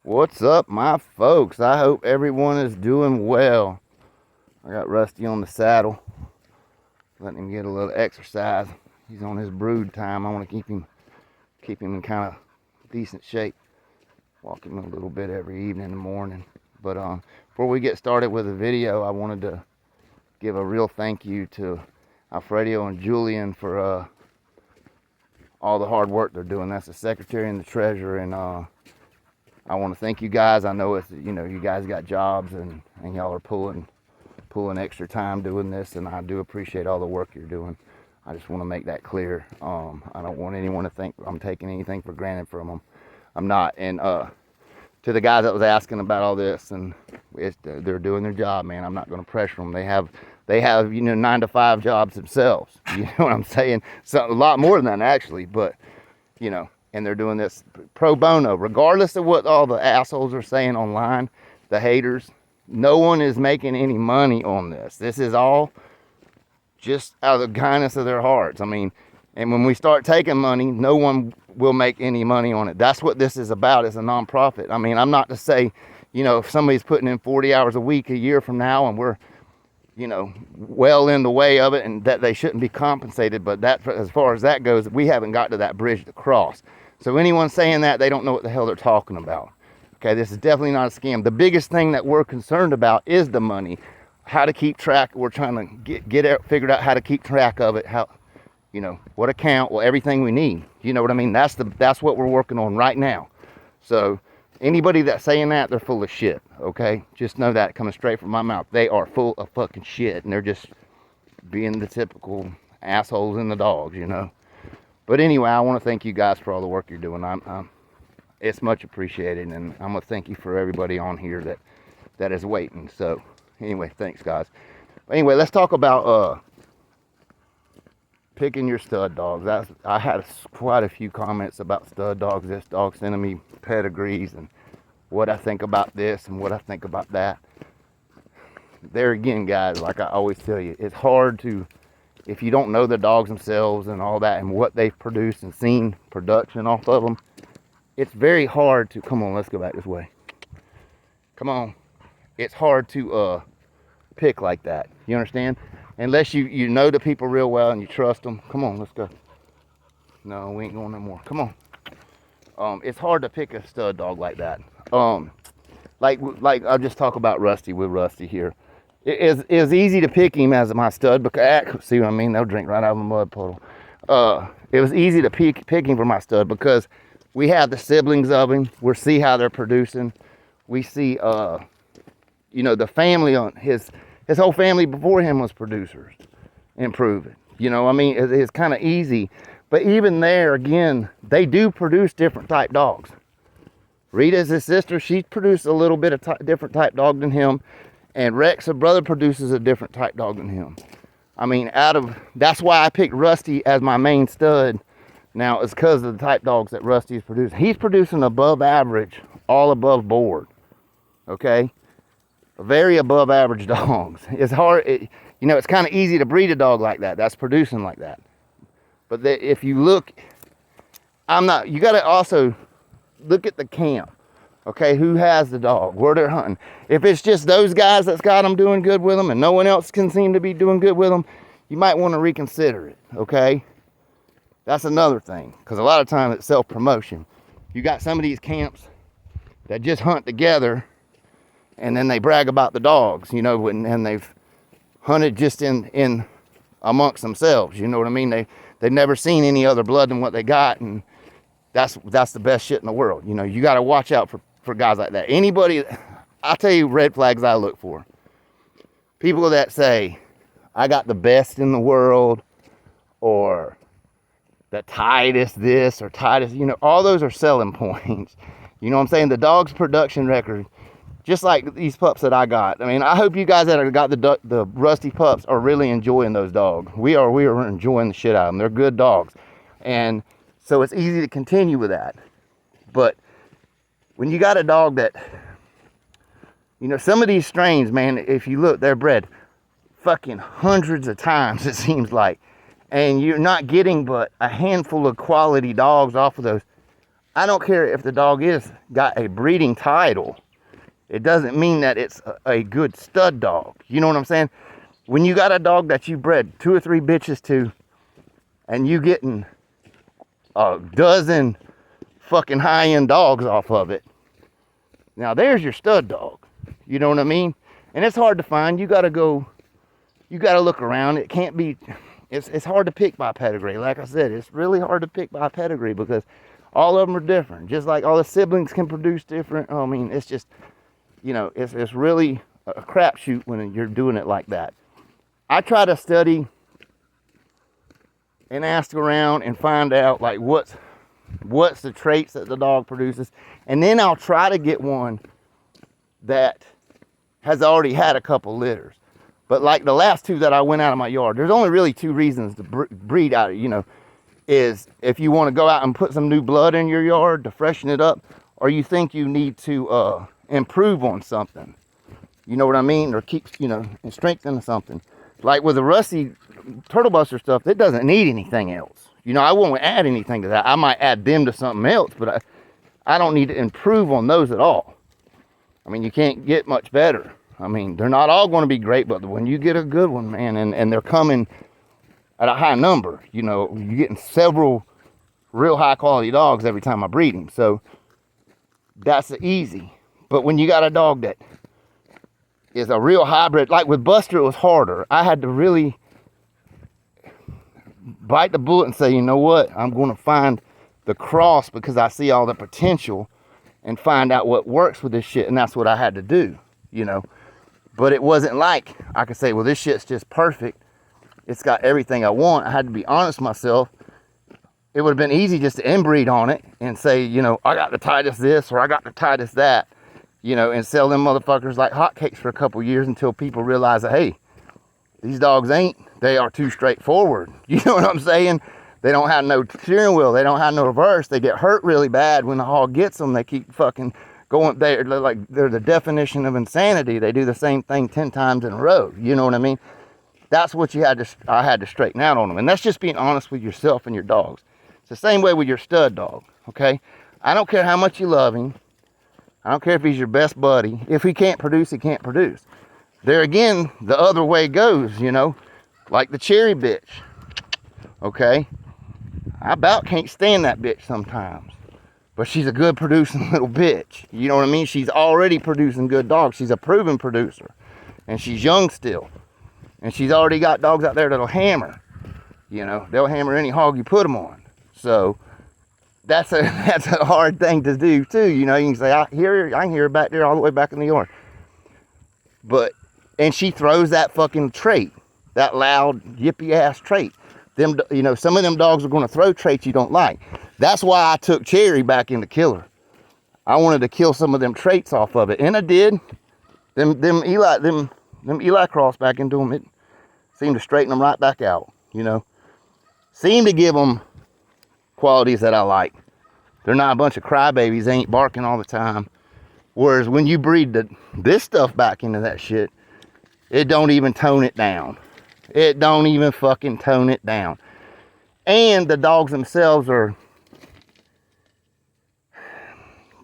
What's up, my folks? I hope everyone is doing well. I got Rusty on the saddle, letting him get a little exercise. He's on his brood time. I want to keep him in kind of decent shape. Walk him a little bit every evening and morning. But before we get started with the video, I wanted to give a real thank you to Alfredo and Julian for all the hard work they're doing. That's the secretary and the treasurer, and I want to thank you guys. I know it's, you guys got jobs and y'all are pulling extra time doing this, and I do appreciate all the work you're doing. I just want to make that clear. I don't want anyone to think I'm taking anything for granted from them. I'm not. And to the guys that was asking about all this, and they're doing their job, man. I'm not going to pressure them. They have 9 to 5 jobs themselves. You know what I'm saying? So a lot more than that actually, but and they're doing this pro bono, regardless of what all the assholes are saying online, the haters. No one is making any money on this. This is all just out of the kindness of their hearts. I mean, and when we start taking money, no one will make any money on it. That's what this is about. It's a nonprofit. I mean, I'm not to say, if somebody's putting in 40 hours a week a year from now and we're, well in the way of it and that they shouldn't be compensated, but that, as far as that goes, we haven't got to that bridge to cross. So anyone saying that, they don't know what the hell they're talking about. Okay, this is definitely not a scam. The biggest thing that we're concerned about is the money. How to keep track. We're trying to get it figured out how to keep track of it. How, what account, well, everything we need. You know what I mean? That's what we're working on right now. So anybody that's saying that, they're full of shit. Okay, just know that coming straight from my mouth. They are full of fucking shit, and they're just being the typical assholes and the dogs, But anyway, I want to thank you guys for all the work you're doing. It's much appreciated, and I'm gonna thank you for everybody on here that is waiting. So anyway, thanks guys. Anyway, let's talk about picking your stud dogs. I had quite a few comments about stud dogs. This dog sending me pedigrees and what I think about this and what I think about that. There again, guys, like I always tell you, it's hard to, if you don't know the dogs themselves and all that and what they've produced and seen production off of them, it's very hard to, come on, let's go back this way. Come on. It's hard to pick like that. You understand? Unless you know the people real well and you trust them. Come on, let's go. No, we ain't going no more. Come on. It's hard to pick a stud dog like that. Like I'll just talk about Rusty with Rusty here. It is easy to pick him as my stud because, see what I mean? They'll drink right out of a mud puddle. It was easy to pick him for my stud because we have the siblings of him. We see how they're producing. We see, the family on his whole family before him was producers, improving. It's kind of easy. But even there, again, they do produce different type dogs. Rita's his sister. She produced a little bit of different type dog than him. And Rex, her brother, produces a different type dog than him. I mean, that's why I picked Rusty as my main stud. Now, it's because of the type dogs that Rusty is producing. He's producing above average, all above board. Okay? Very above average dogs. It's hard, it's kind of easy to breed a dog like that. That's producing like that. But if you look, you got to also look at the camp. Okay, who has the dog? Where they're hunting. If it's just those guys that's got them doing good with them and no one else can seem to be doing good with them, you might want to reconsider it, okay? That's another thing, because a lot of times it's self-promotion. You got some of these camps that just hunt together and then they brag about the dogs, and they've hunted just in amongst themselves, you know what I mean? They've never seen any other blood than what they got, and that's the best shit in the world. You got to watch out for guys like that. Anybody, I'll tell you red flags I look for. People that say, I got the best in the world, or the tightest this or tightest, all those are selling points. You know what I'm saying? The dog's production record, just like these pups that I got. I mean, I hope you guys that have got the Rusty pups are really enjoying those dogs. We are enjoying the shit out of them. They're good dogs. And so it's easy to continue with that. But when you got a dog that, some of these strains, man, if you look, they're bred fucking hundreds of times, it seems like. And you're not getting but a handful of quality dogs off of those. I don't care if the dog is got a breeding title. It doesn't mean that it's a good stud dog. You know what I'm saying? When you got a dog that you bred 2 or 3 bitches to, and you getting a dozen fucking high-end dogs off of it, now there's your stud dog. You know what I mean? And it's hard to find. You gotta look around. It can't be, it's hard to pick by pedigree. Like I said, it's really hard to pick by pedigree because all of them are different. Just like all the siblings can produce different. I mean, it's just, you know, it's really a crapshoot when you're doing it like that. I try to study and ask around and find out like what's the traits that the dog produces, and then I'll try to get one that has already had a couple litters. But like the last 2 that I went out of my yard, there's only really 2 reasons to breed out of, you know, is if you want to go out and put some new blood in your yard to freshen it up, or you think you need to improve on something, you know what I mean, or keep, you know, and strengthen something. Like with the rusty turtle buster stuff, it doesn't need anything else. You know, I won't add anything to that. I might add them to something else, but I don't need to improve on those at all. I mean, you can't get much better. I mean, they're not all going to be great, but when you get a good one, man, and they're coming at a high number, you know, you're getting several real high quality dogs every time I breed them. So that's easy. But when you got a dog that is a real hybrid, like with Buster, it was harder. I had to really bite the bullet and say, you know what, I'm going to find the cross because I see all the potential and find out what works with this shit. And that's what I had to do, you know. But it wasn't like I could say, well, this shit's just perfect. It's got everything I want. I had to be honest with myself. It would have been easy just to inbreed on it and say, you know, I got the tightest this or I got the tightest that, you know, and sell them motherfuckers like hotcakes for a couple years until people realize that, hey, these dogs they are too straightforward. You know what I'm saying? They don't have no steering wheel. They don't have no reverse. They get hurt really bad when the hog gets them. They keep fucking going. They're the definition of insanity. They do the same thing 10 times in a row. You know what I mean? That's what I had to straighten out on them. And that's just being honest with yourself and your dogs. It's the same way with your stud dog, okay? I don't care how much you love him. I don't care if he's your best buddy. If he can't produce, he can't produce. There again, the other way goes, you know, like the cherry bitch, okay? I about can't stand that bitch sometimes, but she's a good producing little bitch. You know what I mean? She's already producing good dogs. She's a proven producer, and she's young still, and she's already got dogs out there that'll hammer. You know, they'll hammer any hog you put them on. So that's a hard thing to do too. You know, you can say I can hear her back there all the way back in the yard, and she throws that fucking trait, that loud yippy ass trait. Them, you know, some of them dogs are going to throw traits you don't like. That's why I took Cherry back into killer. I wanted to kill some of them traits off of it, and I did. Them Eli cross back into them. It seemed to straighten them right back out. You know, seemed to give them qualities that I like. They're not a bunch of crybabies. They ain't barking all the time. Whereas when you breed this stuff back into that shit, it don't even tone it down. It don't even fucking tone it down. And the dogs themselves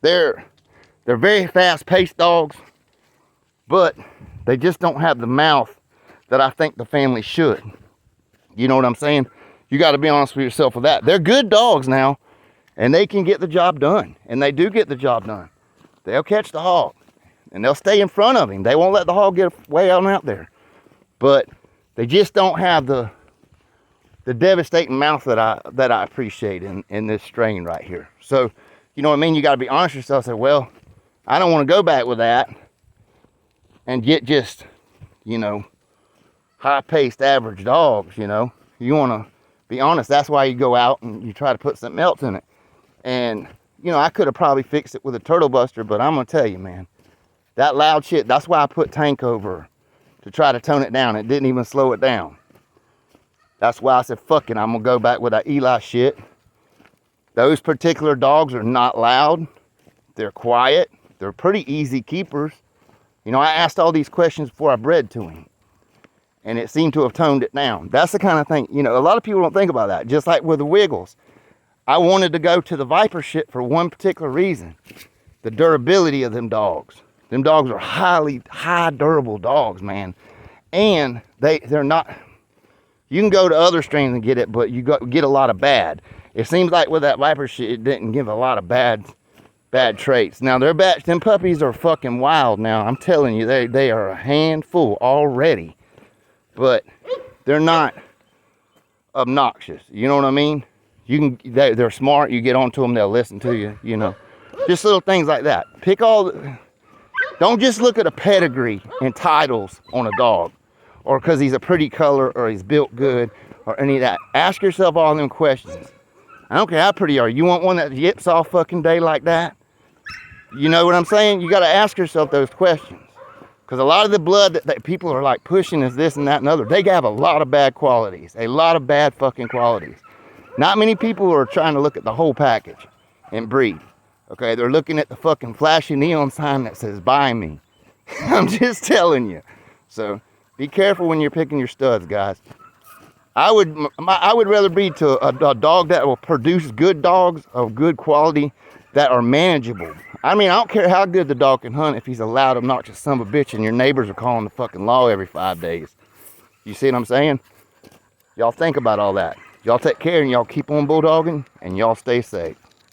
they're very fast-paced dogs, but they just don't have the mouth that I think the family should. You know what I'm saying? You got to be honest with yourself with that. They're good dogs now, and they can get the job done, and they do get the job done. They'll catch the hog, and they'll stay in front of him. They won't let the hog get way out there. But they just don't have the devastating mouth that I appreciate in this strain right here. So, you know what I mean? You got to be honest with yourself. Say, well, I don't want to go back with that and get just, you know, high-paced average dogs. You know, you want to be honest. That's why you go out and you try to put something else in it. And you know, I could have probably fixed it with a turtle buster, but I'm gonna tell you, man, that loud shit. That's why I put Tank over to try to tone it down. It didn't even slow it down. That's why I said, fuck it, I'm gonna go back with that Eli shit. Those particular dogs are not loud. They're quiet. They're pretty easy keepers. You know, I asked all these questions before I bred to him, and it seemed to have toned it down. That's the kind of thing, you know, a lot of people don't think about that. Just like with the Wiggles, I wanted to go to the Viper shit for one particular reason. The durability of them dogs. Them dogs are high durable dogs, man. And they're not, you can go to other strains and get it, but you get a lot of bad. It seems like with that Viper shit, it didn't give a lot of bad traits. Now them puppies are fucking wild now. I'm telling you, they are a handful already. But they're not obnoxious. You know what I mean? They're smart. You get onto them, they'll listen to you, you know. Just little things like that. Don't just look at a pedigree and titles on a dog, or because he's a pretty color or he's built good or any of that. Ask yourself all them questions. I don't care how pretty you are. You want one that yips all fucking day like that? You know what I'm saying? You got to ask yourself those questions. Because a lot of the blood that people are like pushing is this and that and other. They have a lot of bad qualities. A lot of bad fucking qualities. Not many people are trying to look at the whole package and breed. Okay, they're looking at the fucking flashy neon sign that says buy me. I'm just telling you. So be careful when you're picking your studs, guys. I would rather breed to a dog that will produce good dogs of good quality that are manageable. I mean, I don't care how good the dog can hunt if he's a loud, obnoxious son of a bitch and your neighbors are calling the fucking law every 5 days. You see what I'm saying? Y'all think about all that. Y'all take care and y'all keep on bulldogging and y'all stay safe.